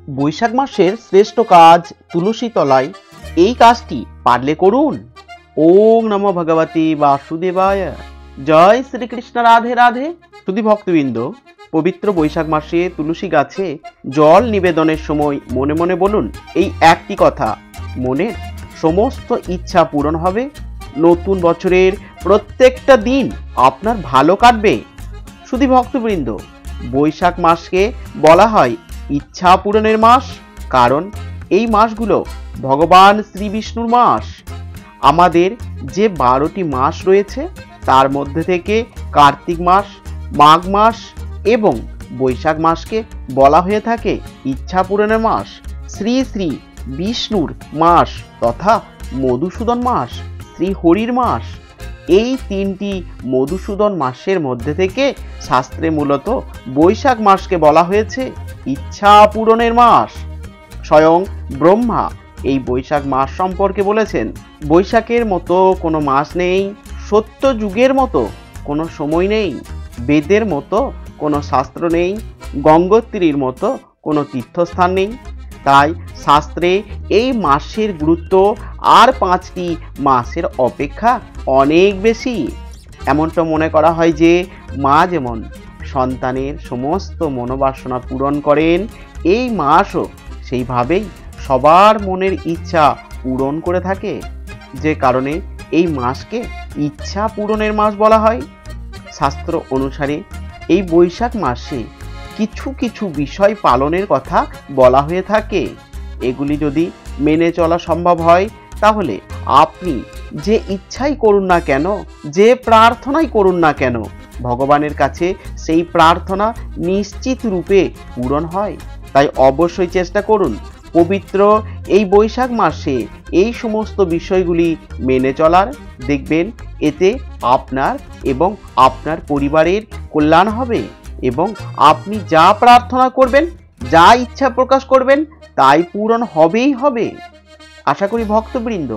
বৈশাখ মাসের শ্রেষ্ঠ কাজ তুলসী তলায় এই কাজটি পারলে করুন। ওম নমো ভগবতে বাসুদেবায়। জয় শ্রীকৃষ্ণ। রাধে রাধে। শুধু ভক্তবৃন্দ, পবিত্র বৈশাখ মাসে তুলসী গাছে জল নিবেদনের সময় মনে মনে বলুন এই একটি কথা, মনের সমস্ত ইচ্ছা পূরণ হবে। নতুন বছরের প্রত্যেকটা দিন আপনার ভালো কাটবে। শুধু ভক্তবৃন্দ, বৈশাখ মাসকে বলা হয় ইচ্ছা পূরণের মাস, কারণ এই মাসগুলো ভগবান শ্রী বিষ্ণুর মাস। আমাদের যে 12টি মাস রয়েছে তার মধ্যে থেকে কার্তিক মাস, মাঘ মাস এবং বৈশাখ মাসকে বলা হয়ে থাকে ইচ্ছা পূরণের মাস, শ্রী শ্রী বিষ্ণুর মাস তথা মধুসূদন মাস, শ্রী হরির মাস। এই তিনটি মধুসূদন মাসের মধ্যে থেকে শাস্ত্রে মূলত বৈশাখ মাসকে বলা হয়েছে ইচ্ছা পূরণের মাস। স্বয়ং ব্রহ্মা এই বৈশাখ মাস সম্পর্কে বলেছেন, বৈশাখের মতো কোনো মাস নেই, সত্য যুগের মতো কোনো সময় নেই, বেদের মতো কোনো শাস্ত্র নেই, গঙ্গোত্রীর মতো কোনো তীর্থস্থান নেই। তাই শাস্ত্রে এই মাসের গুরুত্ব আর 5টি মাসের অপেক্ষা অনেক বেশি। এমনটা মনে করা হয় যে মা যেমন সন্তানের সমস্ত মনোবাসনা পূরণ করেন, এই মাসও সেইভাবেই সবার মনের ইচ্ছা পূরণ করে থাকে, যে কারণে এই মাসকে ইচ্ছা পূরণের মাস বলা হয়। শাস্ত্র অনুসারে এই বৈশাখ মাসে কিছু কিছু বিষয় পালনের কথা বলা হয়ে থাকে। এগুলি যদি মেনে চলা সম্ভব হয় তাহলে আপনি যে ইচ্ছাই করুন না কেন, যে প্রার্থনাই করুন না কেন, ভগবানের কাছে সেই প্রার্থনা নিশ্চিত রূপে পূরণ হয়। তাই অবশ্যই চেষ্টা করুন পবিত্র এই বৈশাখ মাসে এই সমস্ত বিষয়গুলি মেনে চলার। দেখবেন এতে আপনার এবং আপনার পরিবারের কল্যাণ হবে এবং আপনি যা প্রার্থনা করবেন, যা ইচ্ছা প্রকাশ করবেন তাই পূরণ হবেই হবে। আশা করি ভক্তবৃন্দ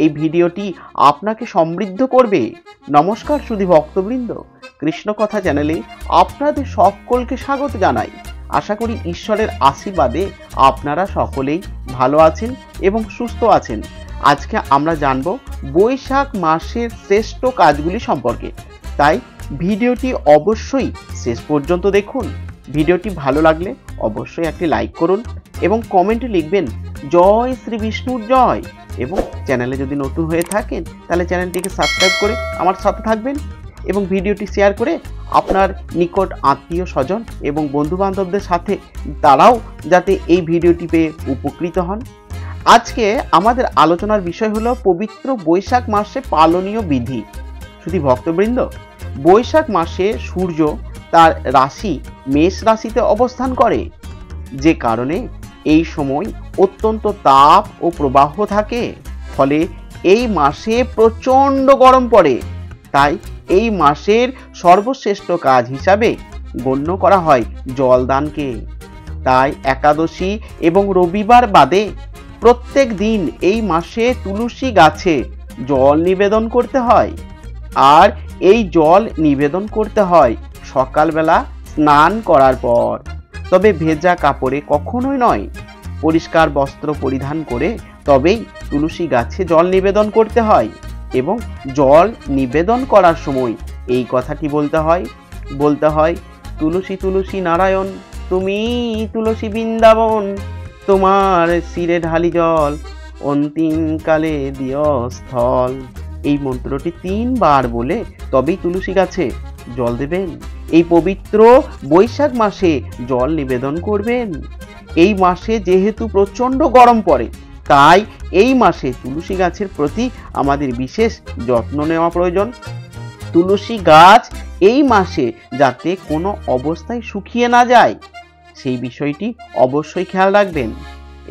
এই ভিডিওটি আপনাকে সমৃদ্ধ করবে। নমস্কার শুধু ভক্তবৃন্দ, কৃষ্ণ কথা চ্যানেলে আপনাদের সকলকে স্বাগত জানাই। আশা করি ঈশ্বরের আশীর্বাদে আপনারা সকলেই ভালো আছেন এবং সুস্থ আছেন। আজকে আমরা জানব বৈশাখ মাসের শ্রেষ্ঠ কাজগুলি সম্পর্কে, তাই ভিডিওটি অবশ্যই শেষ পর্যন্ত দেখুন। ভিডিওটি ভালো লাগলে অবশ্যই একটি লাইক করুন এবং কমেন্টে লিখবেন জয় শ্রী বিষ্ণুর জয়। এবং চ্যানেলে যদি নতুন হয়ে থাকেন তাহলে চ্যানেলটিকে সাবস্ক্রাইব করে আমার সাথে থাকবেন এবং ভিডিওটি শেয়ার করে আপনার নিকট আত্মীয় স্বজন এবং বন্ধু বান্ধবদের সাথে তারাও যাতে এই ভিডিওটি পেয়ে উপকৃত হন। আজকে আমাদের আলোচনার বিষয় হলো পবিত্র বৈশাখ মাসে পালনীয় বিধি। শুধু ভক্তবৃন্দ, বৈশাখ মাসে সূর্য তার রাশি মেষ রাশিতে অবস্থান করে, যে কারণে এই সময় অত্যন্ত তাপ ও প্রবাহ থাকে। ফলে এই মাসে প্রচণ্ড গরম পড়ে। তাই এই মাসের সর্বশ্রেষ্ঠ কাজ হিসাবে গণ্য করা হয় জলদানকে। তাই একাদশী এবং রবিবার বাদে প্রত্যেক দিন এই মাসে তুলসী গাছে জল নিবেদন করতে হয়। আর এই জল নিবেদন করতে হয় সকালবেলা স্নান করার পর, তবে ভেজা কাপড়ে কখনোই নয়। পরিষ্কার বস্ত্র পরিধান করে তবেই তুলসী গাছে জল নিবেদন করতে হয়। এবং জল নিবেদন করার সময় এই কথাটি বলতে হয় তুলসী তুলসী নারায়ণ, তুমি তুলসী বৃন্দাবন, তোমার শিরে ঢালি জল, অন্তিমকালে দিয় স্থল। এই মন্ত্রটি 3 বার বলে তবেই তুলসী গাছে জল দেবেন। এই পবিত্র বৈশাখ মাসে জল নিবেদন করবেন। এই মাসে যেহেতু প্রচণ্ড গরম পড়ে, তাই এই মাসে তুলসী গাছের প্রতি আমাদের বিশেষ যত্ন নেওয়া প্রয়োজন। তুলসী গাছ এই মাসে যাতে কোনো অবস্থায় শুকিয়ে না যায় সেই বিষয়টি অবশ্যই খেয়াল রাখবেন।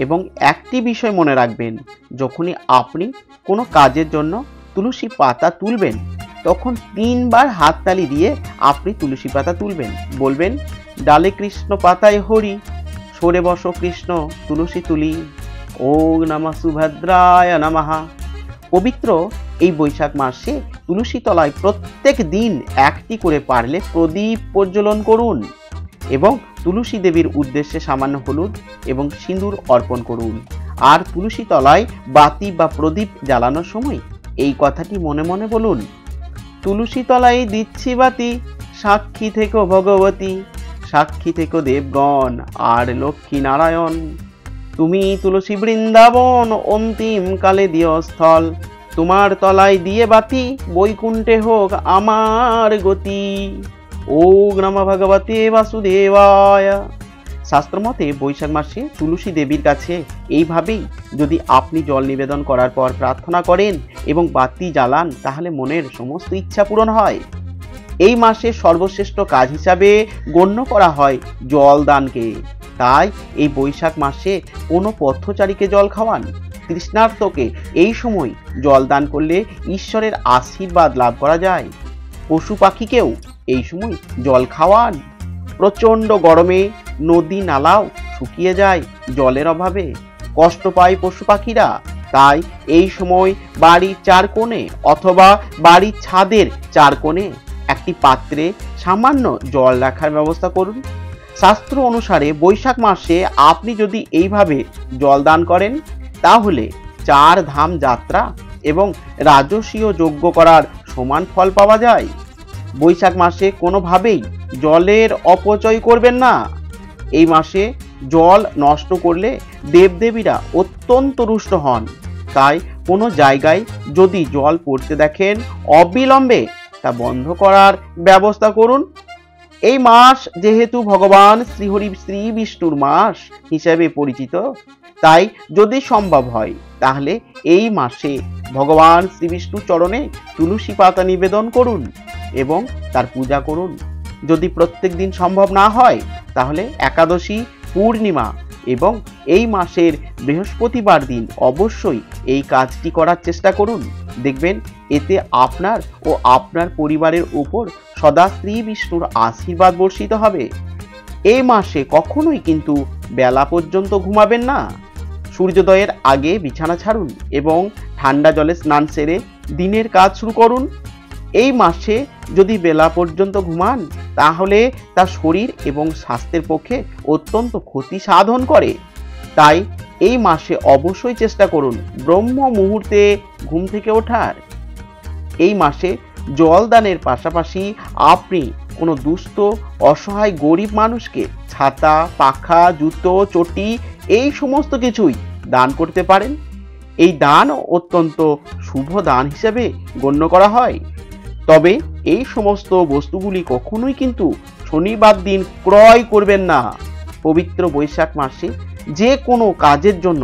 এবং একটি বিষয় মনে রাখবেন, যখনই আপনি কোনো কাজের জন্য তুলসী পাতা তুলবেন তখন 3 বার হাততালি দিয়ে আপনি তুলসী পাতা তুলবেন। বলবেন ডালে কৃষ্ণ পাতায় হরি, সরে বসো কৃষ্ণ তুলসী তুলি, ওম নমঃ সুভদ্রায় নমঃ। পবিত্র এই বৈশাখ মাসে তুলসী তলায় প্রত্যেক দিন একটি করে পারলে প্রদীপ প্রজ্বলন করুন এবং তুলসী দেবীর উদ্দেশ্যে সামান্য হলুদ এবং সিঁদুর অর্পণ করুন। আর তুলসী তলায় বাতি বা প্রদীপ জ্বালানোর সময় এই কথাটি মনে মনে বলুন, তুলসী তলায় দিচ্ছি বাতি, সাক্ষী থেকো ভগবতী, সাক্ষী থেকো দেবগণ আর লক্ষ্মী নারায়ণ। তুমি তুলসী বৃন্দাবন অন্তিম কালে দিও স্থল, তোমার তলায় দিয়ে বাতি বৈকুণ্ঠে হোক আমার গতি। ওম নমঃ ভগবতে বাসুদেবায়। শাস্ত্রমতে বৈশাখ মাসে তুলসী দেবীর কাছে এইভাবেই যদি আপনি জল নিবেদন করার পর প্রার্থনা করেন এবং বাতি জ্বালান, তাহলে মনের সমস্ত ইচ্ছা পূরণ হয়। এই মাসে সর্বশ্রেষ্ঠ কাজ হিসাবে গণ্য করা হয় জল দানকে। তাই এই বৈশাখ মাসে কোনো পথচারীকে জল খাওয়ান। তৃষ্ণার্তকে এই সময় জল দান করলে ঈশ্বরের আশীর্বাদ লাভ করা যায়। পশু পাখিকেও এই সময় জল খাওয়ান। প্রচণ্ড গরমে নদী নালাও শুকিয়ে যায় জলের অভাবে, কষ্ট পায় পশু পাখিরা। তাই এই সময় বাড়ির চার কোণে অথবা বাড়ির ছাদের চার কোণে একটি পাত্রে সামান্য জল রাখার ব্যবস্থা করুন। শাস্ত্র অনুসারে বৈশাখ মাসে আপনি যদি এইভাবে জল দান করেন, তাহলে 4 ধাম যাত্রা এবং রাজসীয় যজ্ঞ করার সমান ফল পাওয়া যায়। বৈশাখ মাসে কোনোভাবেই জলের অপচয় করবেন না। এই মাসে জল নষ্ট করলে দেবদেবীরা অত্যন্ত রুষ্ট হন। তাই কোনো জায়গায় যদি জল পড়তে দেখেন, অবিলম্বে তা বন্ধ করার ব্যবস্থা করুন। এই মাস যেহেতু ভগবান শ্রীহরি শ্রী বিষ্ণুর মাস হিসেবে পরিচিত, তাই যদি সম্ভব হয় তাহলে এই মাসে ভগবান শ্রী বিষ্ণুর চরণে তুলসী পাতা নিবেদন করুন এবং তার পূজা করুন। যদি প্রত্যেক দিন সম্ভব না হয় তাহলে একাদশী, পূর্ণিমা এবং এই মাসের বৃহস্পতিবার দিন অবশ্যই এই কাজটি করার চেষ্টা করুন। দেখবেন এতে আপনার ও আপনার পরিবারের উপর সদা শ্রী বিষ্ণুর আশীর্বাদ বর্ষিত হবে। এই মাসে কখনোই কিন্তু বেলা পর্যন্ত ঘুমাবেন না। সূর্যোদয়ের আগে বিছানা ছাড়ুন এবং ঠান্ডা জলে স্নান সেরে দিনের কাজ শুরু করুন। এই মাসে যদি বেলা পর্যন্ত ঘুমান, তাহলে তা শরীর এবং স্বাস্থ্যের পক্ষে অত্যন্ত ক্ষতি সাধন করে। তাই এই মাসে অবশ্যই চেষ্টা করুন ব্রহ্ম মুহূর্তে ঘুম থেকে ওঠার। এই মাসে জল দানের পাশাপাশি আপনি কোনো দুস্থ অসহায় গরিব মানুষকে ছাতা, পাখা, জুতো, চটি এই সমস্ত কিছুই দান করতে পারেন। এই দান অত্যন্ত শুভ দান হিসেবে গণ্য করা হয়। তবে এই সমস্ত বস্তুগুলি কখনোই কিন্তু শনিবার দিন ক্রয় করবেন না। পবিত্র বৈশাখ মাসে যে কোনো কাজের জন্য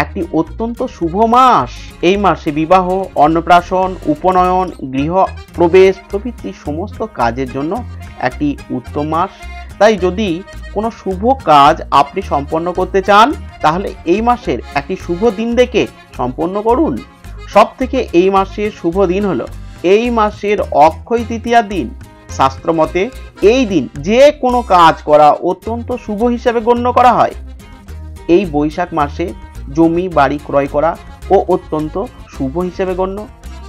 একটি অত্যন্ত শুভ মাস। এই মাসে বিবাহ, অন্নপ্রাশন, উপনয়ন, গৃহ প্রবেশ প্রভৃতি সমস্ত কাজের জন্য একটি উত্তম মাস। তাই যদি কোনো শুভ কাজ আপনি সম্পন্ন করতে চান, তাহলে এই মাসের একটি শুভ দিন দেখে সম্পন্ন করুন। সব থেকে এই মাসের শুভ দিন হলো এই মাসের অক্ষয় তৃতীয়া দিন। শাস্ত্রমতে এই দিন যে কোনো কাজ করা অত্যন্ত শুভ হিসেবে গণ্য করা হয়। এই বৈশাখ মাসে জমি বাড়ি ক্রয় করা ও অত্যন্ত শুভ হিসেবে গণ্য।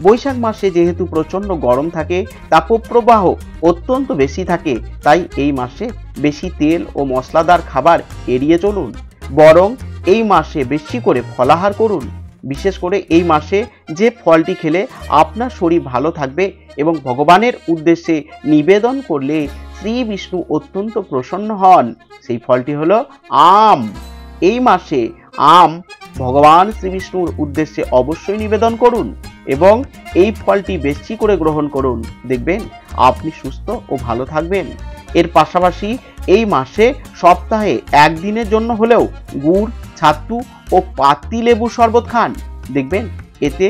বৈশাখ মাসে যেহেতু প্রচণ্ড গরম থাকে, তাপপ্রবাহ অত্যন্ত বেশি থাকে, তাই এই মাসে বেশি তেল ও মশলাদার খাবার এড়িয়ে চলুন। বরং এই মাসে বেশি করে ফলাহার করুন। বিশেষ করে এই মাসে যে ফলটি খেলে আপনার শরীর ভালো থাকবে এবং ভগবানের উদ্দেশ্যে নিবেদন করলে শ্রী বিষ্ণু অত্যন্ত প্রসন্ন হন, সেই ফলটি হলো আম। এই মাসে আম ভগবান শ্রী বিষ্ণুর উদ্দেশ্যে অবশ্যই নিবেদন করুন এবং এই ফলটি বেশি করে গ্রহণ করুন। দেখবেন আপনি সুস্থ ও ভালো থাকবেন। এর পাশাপাশি এই মাসে সপ্তাহে একদিনের জন্য হলেও গুড়, ছাতু ও পাতি লেবু শরবত খান। দেখবেন এতে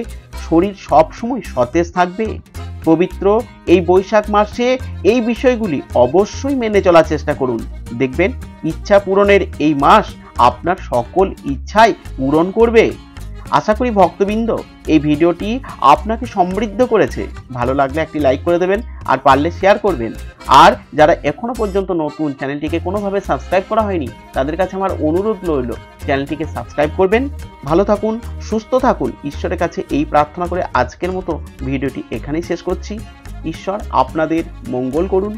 শরীর সবসময় সতেজ থাকবে। পবিত্র এই বৈশাখ মাসে এই বিষয়গুলি অবশ্যই মেনে চলার চেষ্টা করুন। দেখবেন ইচ্ছা পূরণের এই মাস আপনার সকল ইচ্ছাই পূরণ করবে। আশা করি ভক্তবৃন্দ এই ভিডিওটি আপনাকে সমৃদ্ধ করেছে। ভালো লাগলে একটি লাইক করে দেবেন আর পারলে শেয়ার করবেন। আর যারা এখনো পর্যন্ত নতুন, চ্যানেলটিকে কোনোভাবে সাবস্ক্রাইব করা হয়নি, তাদের কাছে আমার অনুরোধ রইল চ্যানেলটিকে সাবস্ক্রাইব করবেন। ভালো থাকুন, সুস্থ থাকুন, ঈশ্বরের কাছে এই প্রার্থনা করে আজকের মতো ভিডিওটি এখানেই শেষ করছি। ঈশ্বর আপনাদের মঙ্গল করুন।